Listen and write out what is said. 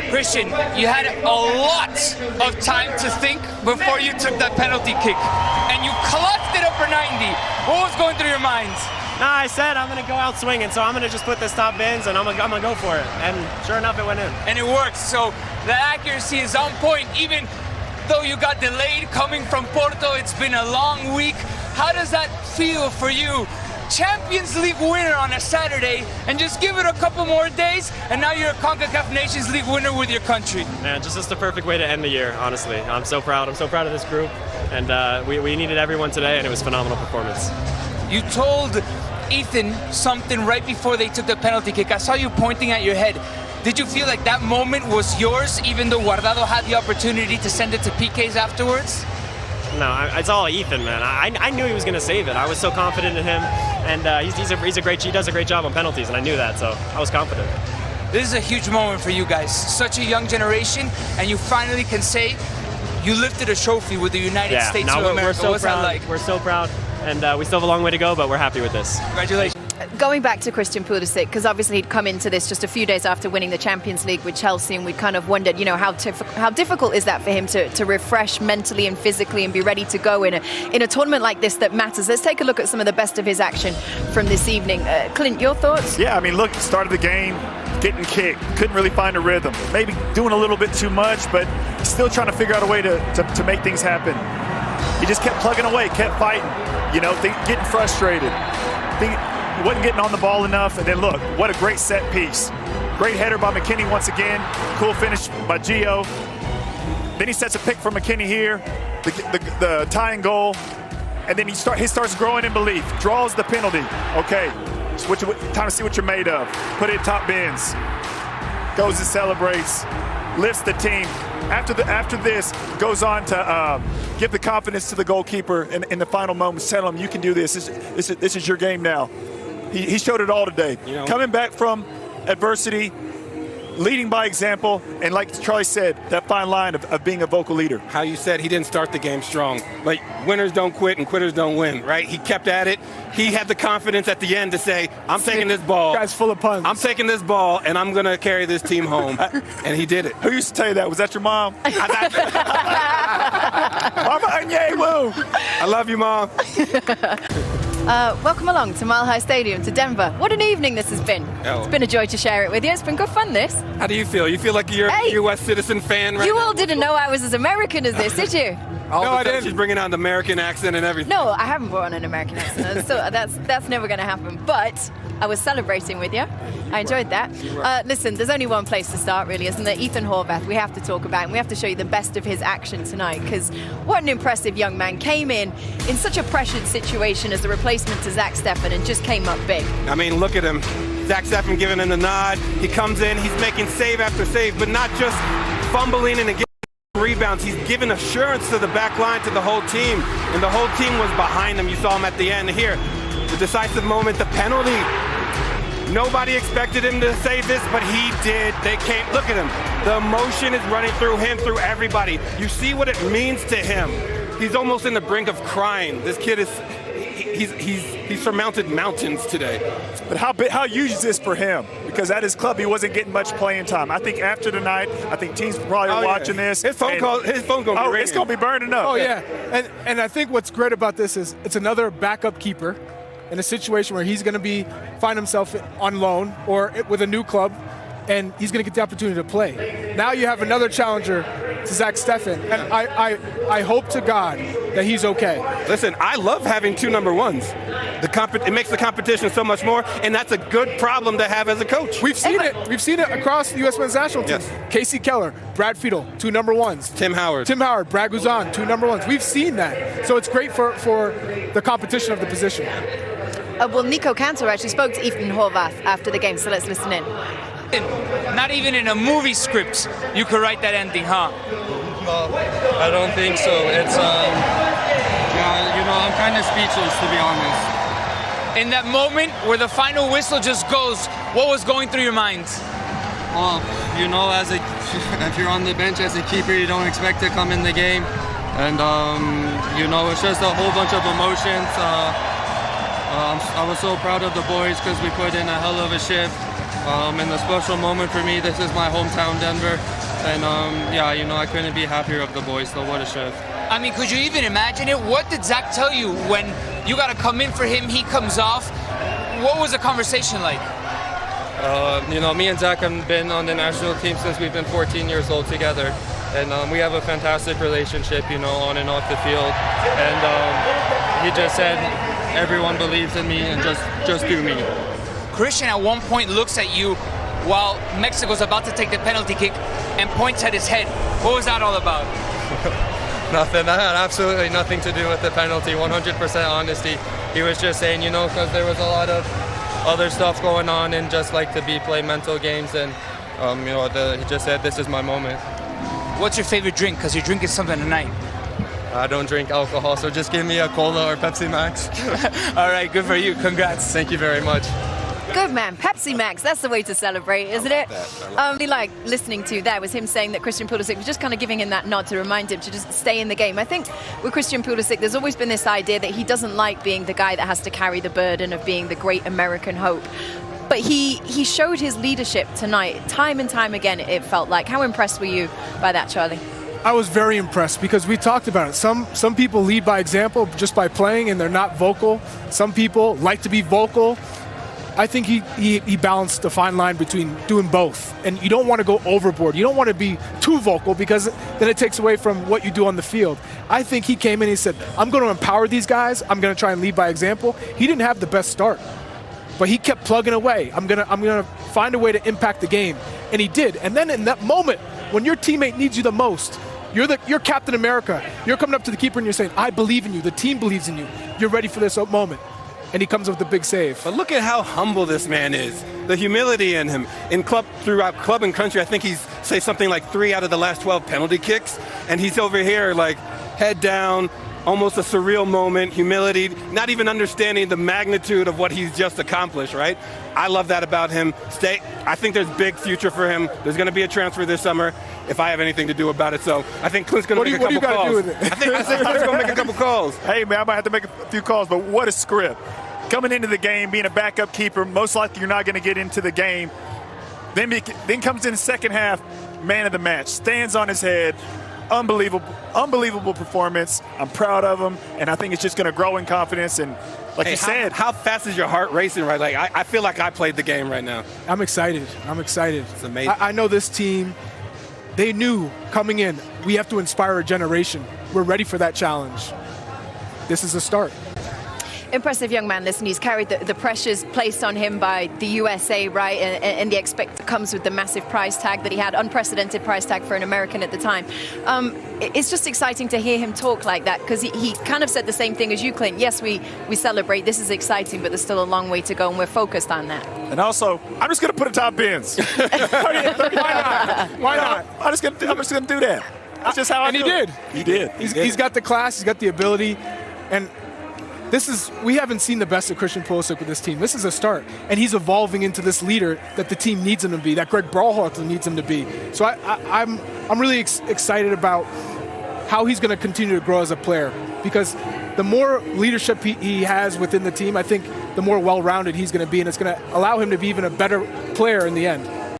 Christian, you had a lot of time to think before you took that penalty kick, and you clutched it up for 90. What was going through your mind? Nah, I said I'm going to go out swinging, so I'm going to just put this top bins, and I'm going to go for it. And sure enough, it went in. And it works, so the accuracy is on point, even though you got delayed coming from Porto. It's been a long week. How does that feel for you? Champions League winner on a Saturday, and just give it a couple more days, and now you're a Concacaf Nations League winner with your country. Man, just the perfect way to end the year, honestly. I'm so proud. I'm so proud of this group, and we needed everyone today, and it was a phenomenal performance. You told Ethan something right before they took the penalty kick. I saw you pointing at your head. Did you feel like that moment was yours, even though Guardado had the opportunity to send it to PKs afterwards? No, it's all Ethan, man. I knew he was going to save it. I was so confident in him, and he does a great job on penalties, and I knew that, so I was confident. This is a huge moment for you guys. Such a young generation, and you finally can say you lifted a trophy with the United States of America. We're so What's proud. that like? We're so proud, and we still have a long way to go, but we're happy with this. Congratulations. Going back to Christian Pulisic, because obviously he'd come into this just a few days after winning the Champions League with Chelsea, and we kind of wondered, how difficult is that for him to refresh mentally and physically and be ready to go in a tournament like this that matters. Let's take a look at some of the best of his action from this evening. Clint, your thoughts? Yeah, I mean, look, started the game, getting kicked, couldn't really find a rhythm. Maybe doing a little bit too much, but still trying to figure out a way to make things happen. He just kept plugging away, kept fighting, getting frustrated. He wasn't getting on the ball enough, and then look, what a great set piece. Great header by McKennie once again. Cool finish by Gio. Then he sets a pick for McKennie here, the tying goal, and then he starts growing in belief. Draws the penalty. Okay, time to see what you're made of. Put it in top bins. Goes and celebrates. Lifts the team. After this, goes on to give the confidence to the goalkeeper in the final moments. Tell him you can do this. This is your game now. He showed it all today. Coming back from adversity, leading by example, and like Charlie said, that fine line of being a vocal leader. How you said he didn't start the game strong. Like, winners don't quit and quitters don't win, right? He kept at it. He had the confidence at the end to say, I'm taking this ball. Guy's full of puns. I'm taking this ball, and I'm going to carry this team home. And he did it. Who used to tell you that? Was that your mom? Mama Anye, woo! I love you, Mom. Welcome along to Mile High Stadium, to Denver. What an evening this has been. It's been a joy to share it with you. It's been good fun, this. How do you feel? You feel like you're a U.S. citizen fan right You now? all didn't know I was as American as this, did you? No, I didn't. She's bringing out the American accent and everything. No, I haven't brought on an American accent, so that's never going to happen. But I was celebrating with you. I enjoyed that. Listen, there's only one place to start, really, isn't there? Ethan Horvath, we have to talk about, and we have to show you the best of his action tonight, because what an impressive young man. Came in such a pressured situation as the replacement to Zach Steffen and just came up big. I mean, look at him. Zach Steffen giving him the nod. He comes in, he's making save after save, but not just fumbling and getting rebounds. He's giving assurance to the back line, to the whole team, and the whole team was behind him. You saw him at the end here. The decisive moment, the penalty. Nobody expected him to save this, but he did. They came. Look at him. The emotion is running through him, through everybody. You see what it means to him. He's almost in the brink of crying. This kid is, he's surmounted mountains today. But how huge is this for him? Because at his club, he wasn't getting much playing time. I think after tonight, teams probably are watching this. His phone going to be ringing. It's going to be burning up. Oh, yeah. And I think what's great about this is it's another backup keeper in a situation where he's going to find himself on loan or with a new club, and he's going to get the opportunity to play. Now you have another challenger to Zach Steffen, and I hope to God that he's okay. Listen, I love having two number ones. It makes the competition so much more, and that's a good problem to have as a coach. We've seen it. We've seen it across the U.S. men's national team. Yes. Casey Keller, Brad Fiedel, two number ones. Tim Howard, Brad Guzan, two number ones. We've seen that. So it's great for the competition of the position. Well, Nico Cantor actually spoke to Ethan Horvath after the game, so let's listen in. Not even in a movie script you could write that ending, huh? Well, I don't think so. It's, I'm kind of speechless, to be honest. In that moment where the final whistle just goes, what was going through your mind? Well, if you're on the bench as a keeper, you don't expect to come in the game. And, it's just a whole bunch of emotions. I was so proud of the boys because we put in a hell of a shift. and a special moment for me. This is my hometown, Denver, and yeah, you know, I couldn't be happier of the boys. So what a shift. I mean, could you even imagine it? What did Zach tell you when you got to come in for him, he comes off? What was the conversation like? You know, me and Zach have been on the national team since we've been 14 years old together, and we have a fantastic relationship, you know, on and off the field. And he just said, everyone believes in me, and just do me. Christian at one point looks at you while Mexico's about to take the penalty kick and points at his head. What was that all about? Nothing. That had absolutely nothing to do with the penalty. 100% honesty. He was just saying, you know, because there was a lot of other stuff going on and just like to play mental games, and you know, he just said, this is my moment. What's your favorite drink? Because you're drinking something tonight. I don't drink alcohol, so just give me a cola or Pepsi Max. All right, good for you. Congrats. Thank you very much. Good man, Pepsi Max, that's the way to celebrate, isn't it? Really like listening to that was him saying that Christian Pulisic was just kind of giving him that nod to remind him to just stay in the game. I think with Christian Pulisic, there's always been this idea that he doesn't like being the guy that has to carry the burden of being the great American hope. But he showed his leadership tonight, time and time again, it felt like. How impressed were you by that, Charlie? I was very impressed because we talked about it. Some people lead by example just by playing and they're not vocal. Some people like to be vocal. I think he balanced the fine line between doing both. And you don't want to go overboard. You don't want to be too vocal because then it takes away from what you do on the field. I think he came in and he said, I'm going to empower these guys. I'm going to try and lead by example. He didn't have the best start, but he kept plugging away. I'm going to find a way to impact the game. And he did. And then in that moment, when your teammate needs you the most, you're Captain America. You're coming up to the keeper and you're saying, I believe in you. The team believes in you. You're ready for this moment. And he comes up with a big save. But look at how humble this man is. The humility in him. Throughout club and country, I think he's, say, something like 3 out of the last 12 penalty kicks. And he's over here, like, head down, almost a surreal moment, humility, not even understanding the magnitude of what he's just accomplished, right? I love that about him. I think there's big future for him. There's going to be a transfer this summer if I have anything to do about it. So I think Clint's going to make a couple calls. What do you got to do with it? I think Clint's going to make a couple calls. Hey, man, I might have to make a few calls, but what a script. Coming into the game, being a backup keeper, most likely you're not going to get into the game. Then comes in the second half, man of the match, stands on his head. Unbelievable performance. I'm proud of him, and I think it's just going to grow in confidence. And like you said, how fast is your heart racing right? Like I feel like I played the game right now. I'm excited. It's amazing. I know this team, they knew coming in, we have to inspire a generation. We're ready for that challenge. This is a start. Impressive young man. Listen, he's carried the pressures placed on him by the USA, right? And the expect comes with the massive price tag that he had, unprecedented price tag for an American at the time. It's just exciting to hear him talk like that because he kind of said the same thing as you, Clint. Yes, we celebrate. This is exciting, but there's still a long way to go, and we're focused on that. And also, I'm just going to put a top bins. Why not? I'm just going to do that. That's just how I do it. He did. He's got the class. He's got the ability, and we haven't seen the best of Christian Pulisic with this team. This is a start, and he's evolving into this leader that the team needs him to be, that Greg Berhalter needs him to be. So I'm really excited about how he's going to continue to grow as a player, because the more leadership he has within the team, I think the more well-rounded he's going to be, and it's going to allow him to be even a better player in the end.